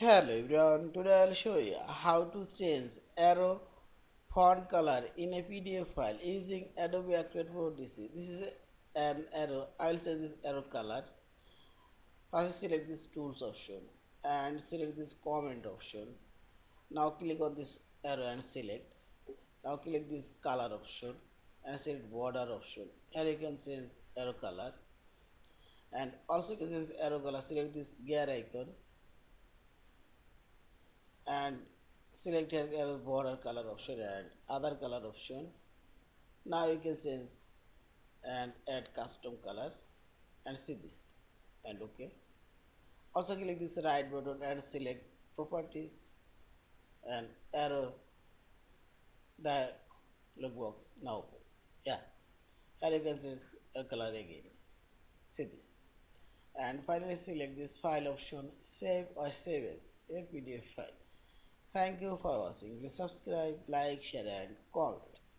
Hello everyone, today I'll show you how to change arrow font color in a PDF file using Adobe Acrobat Pro DC. This is an arrow. I'll change this arrow color. First select this tools option and select this comment option. Now click on this arrow and select. Now click this color option and select border option. Here you can change arrow color and also can change arrow color. Select this gear icon and select here border color option and other color option. Now you can change and add custom color and see this and okay. Also click this right button and select properties and arrow dialog box now open. Yeah, here you can change a color again. See this and finally select this file option, save or save as a PDF file. Thank you for watching. Please subscribe, like, share and comments.